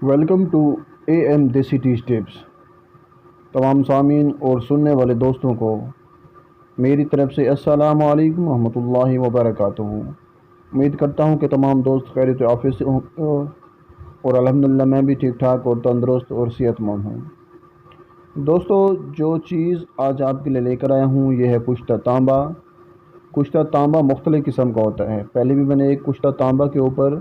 Welcome to A M دیسی T steps. تمام سامعین اور سننے والے دوستوں کو میری طرف سے السلام علیکم ورحمۃ اللہ وبرکاتہ۔ امید کرتا ہوں کہ تمام دوست خیریت و عافیت سے ہوں اور الحمدللہ میں بھی ٹھیک ٹھاک اور تندرست اور صحت مند ہوں۔ دوستو، جو چیز آج آپ کے لیے لے کر آیا ہوں یہ ہے کشتہ تانبا۔ کشتہ تانبا مختلف قسم کا ہوتا ہے۔ پہلے بھی میں نے ایک کشتہ تانبا کے اوپر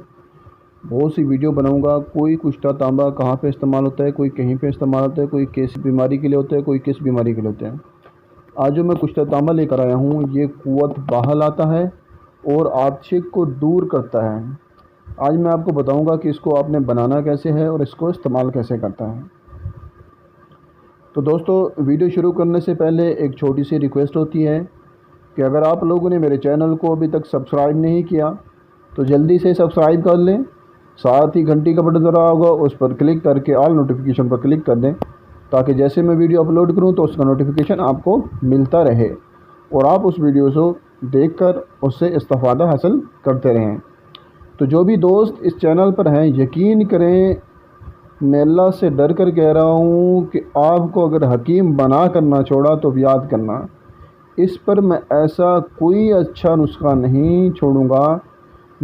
بہت سی ویڈیو بناؤں گا۔ کوئی کشتہ تانبا کہاں پہ استعمال ہوتا ہے، کوئی کہیں پہ استعمال ہوتا ہے، کوئی کس بیماری کے لیے ہوتا ہے، کوئی کس بیماری کے لیے ہوتا ہے۔ آج جو میں کشتہ تانبا لے کر آیا ہوں یہ قوت بحال آتا ہے اور عطشک کو دور کرتا ہے۔ آج میں آپ کو بتاؤں گا کہ اس کو آپ نے بنانا کیسے ہے اور اس کو استعمال کیسے کرتا ہے۔ تو دوستو، ویڈیو شروع کرنے سے پہلے ایک چھوٹی سی ریکویسٹ ہوتی ہے کہ اگر آپ لوگوں نے میرے چینل کو ابھی تک سبسکرائب نہیں کیا تو جلدی سے سبسکرائب کر لیں، ساتھ ہی گھنٹی کا بٹن ذرا ہوگا اس پر کلک کر کے آل نوٹیفیکیشن پر کلک کر دیں تاکہ جیسے میں ویڈیو اپلوڈ کروں تو اس کا نوٹیفیکیشن آپ کو ملتا رہے اور آپ اس ویڈیو کو دیکھ کر اس سے استفادہ حاصل کرتے رہیں۔ تو جو بھی دوست اس چینل پر ہیں یقین کریں، میں اللہ سے ڈر کر کہہ رہا ہوں کہ آپ کو اگر حکیم بنا کر نہ چھوڑا تو یاد کرنا، اس پر میں ایسا کوئی اچھا نسخہ نہیں چھوڑوں گا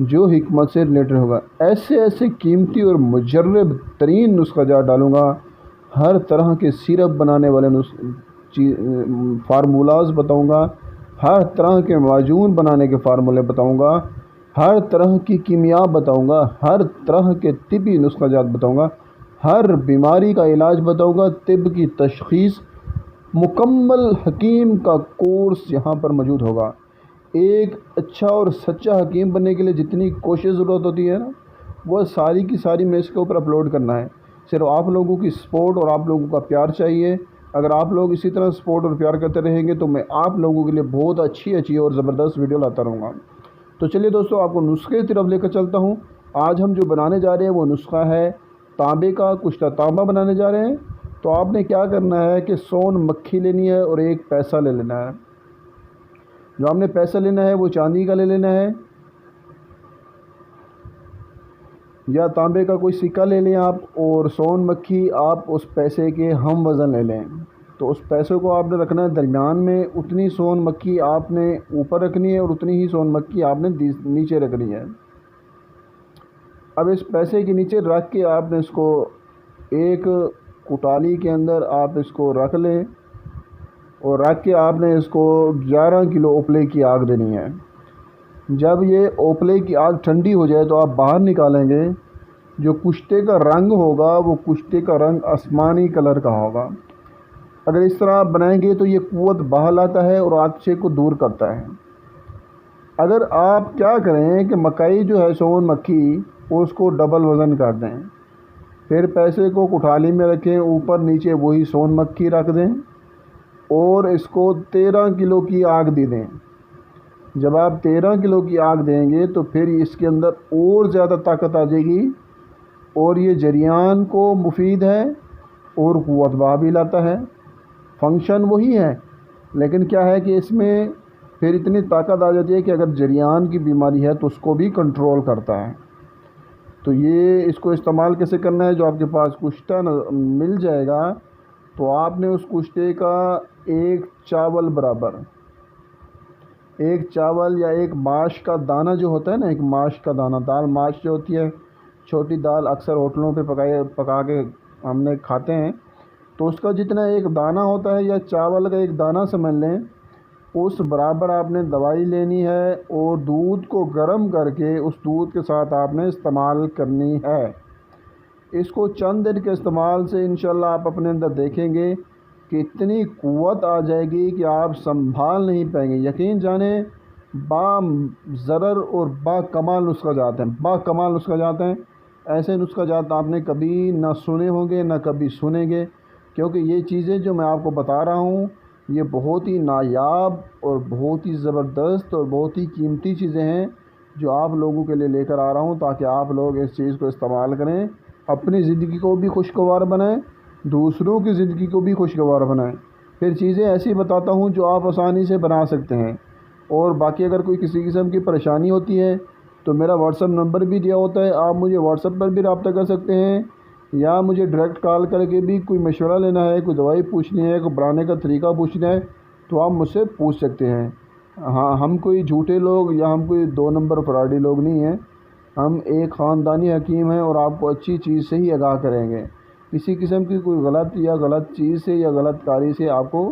جو حکمت سے ریلیٹڈ ہوگا۔ ایسے قیمتی اور مجرب ترین نسخہ جات ڈالوں گا، ہر طرح کے سیرپ بنانے والے فارمولاز بتاؤں گا، ہر طرح کے معجون بنانے کے فارمولے بتاؤں گا، ہر طرح کی کیمیا بتاؤں گا، ہر طرح کے طبی نسخہ جات بتاؤں گا، ہر بیماری کا علاج بتاؤں گا، طب کی تشخیص، مکمل حکیم کا کورس یہاں پر موجود ہوگا۔ ایک اچھا اور سچا حکیم بننے کے لیے جتنی کوشش ضرورت ہوتی ہے نا، وہ ساری کی ساری میں اس کے اوپر اپلوڈ کرنا ہے۔ صرف آپ لوگوں کی سپورٹ اور آپ لوگوں کا پیار چاہیے۔ اگر آپ لوگ اسی طرح سپورٹ اور پیار کرتے رہیں گے تو میں آپ لوگوں کے لیے بہت اچھی اور زبردست ویڈیو لاتا رہوں گا۔ تو چلیے دوستو، آپ کو نسخے کی طرف لے کر چلتا ہوں۔ آج ہم جو بنانے جا رہے ہیں وہ نسخہ ہے تانبے کا، کشتہ تانبا بنانے جا رہے ہیں۔ تو آپ نے کیا کرنا ہے کہ سون مکھی لینی ہے اور ایک پیسہ لے لینا ہے۔ جو آپ نے پیسہ لینا ہے وہ چاندی کا لے لینا ہے یا تانبے کا کوئی سکہ لے لیں آپ، اور سون مکھی آپ اس پیسے کے ہم وزن لے لیں۔ تو اس پیسے کو آپ نے رکھنا ہے درمیان میں، اتنی سون مکھی آپ نے اوپر رکھنی ہے اور اتنی ہی سون مکھی آپ نے نیچے رکھنی ہے۔ اب اس پیسے کے نیچے رکھ کے آپ نے اس کو ایک کٹالی کے اندر آپ اس کو رکھ لیں اور رکھ کے آپ نے اس کو 11 کلو اوپلے کی آگ دینی ہے۔ جب یہ اوپلے کی آگ ٹھنڈی ہو جائے تو آپ باہر نکالیں گے، جو کشتے کا رنگ ہوگا وہ کشتے کا رنگ آسمانی کلر کا ہوگا۔ اگر اس طرح آپ بنائیں گے تو یہ قوت بحال آتا ہے اور عطشے کو دور کرتا ہے۔ اگر آپ کیا کریں کہ مکئی جو ہے سون مکھی اس کو ڈبل وزن کر دیں، پھر پیسے کو کٹالی میں رکھیں، اوپر نیچے وہی سون مکھی رکھ دیں اور اس کو 13 کلو کی آگ دے دیں۔ جب آپ 13 کلو کی آگ دیں گے تو پھر اس کے اندر اور زیادہ طاقت آ جائے گی اور یہ جریان کو مفید ہے اور قوت بھی لاتا ہے۔ فنکشن وہی ہے لیکن کیا ہے کہ اس میں پھر اتنی طاقت آ جاتی ہے کہ اگر جریان کی بیماری ہے تو اس کو بھی کنٹرول کرتا ہے۔ تو یہ اس کو استعمال کیسے کرنا ہے؟ جو آپ کے پاس کشتہ مل جائے گا تو آپ نے اس کشتے کا ایک چاول برابر، ایک چاول یا ایک ماش کا دانہ جو ہوتا ہے نا، ایک ماش کا دانہ، دال ماش جو ہوتی ہے چھوٹی دال، اکثر ہوٹلوں پہ پکا کے ہم نے کھاتے ہیں، تو اس کا جتنا ایک دانہ ہوتا ہے یا چاول کا ایک دانہ سمجھ لیں، اس برابر آپ نے دوائی لینی ہے اور دودھ کو گرم کر کے اس دودھ کے ساتھ آپ نے استعمال کرنی ہے۔ اس کو چند دن کے استعمال سے انشاءاللہ آپ اپنے اندر دیکھیں گے کہ اتنی قوت آ جائے گی کہ آپ سنبھال نہیں پائیں گے۔ یقین جانیں، با ضرر اور با کمال نسخہ جات ہیں، با کمال نسخہ جات ہیں۔ ایسے نسخہ جات آپ نے کبھی نہ سنے ہوں گے نہ کبھی سنیں گے، کیونکہ یہ چیزیں جو میں آپ کو بتا رہا ہوں یہ بہت ہی نایاب اور بہت ہی زبردست اور بہت ہی قیمتی چیزیں ہیں جو آپ لوگوں کے لیے لے کر آ رہا ہوں تاکہ آپ لوگ اس چیز کو استعمال کریں، اپنی زندگی کو بھی خوشگوار بنائیں، دوسروں کی زندگی کو بھی خوشگوار بنائیں۔ پھر چیزیں ایسی بتاتا ہوں جو آپ آسانی سے بنا سکتے ہیں۔ اور باقی اگر کوئی کسی قسم کی پریشانی ہوتی ہے تو میرا واٹس ایپ نمبر بھی دیا ہوتا ہے، آپ مجھے واٹس ایپ پر بھی رابطہ کر سکتے ہیں یا مجھے ڈائریکٹ کال کر کے بھی کوئی مشورہ لینا ہے، کوئی دوائی پوچھنی ہے، کوئی بنانے کا طریقہ پوچھنا ہے تو آپ مجھ سے پوچھ سکتے ہیں۔ ہاں، ہم کوئی جھوٹے لوگ یا ہم کوئی 2 نمبر فراڈی لوگ نہیں ہیں، ہم ایک خاندانی حکیم ہیں اور آپ کو اچھی چیز سے ہی آگاہ کریں گے۔ کسی قسم کی کوئی غلط چیز سے یا غلط کاری سے آپ کو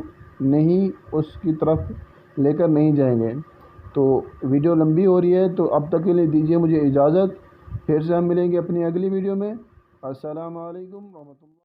نہیں اس کی طرف لے کر نہیں جائیں گے۔ تو ویڈیو لمبی ہو رہی ہے تو اب تک کے لیے دیجیے مجھے اجازت، پھر سے ہم ملیں گے اپنی اگلی ویڈیو میں۔ السلام علیکم ورحمۃ اللہ۔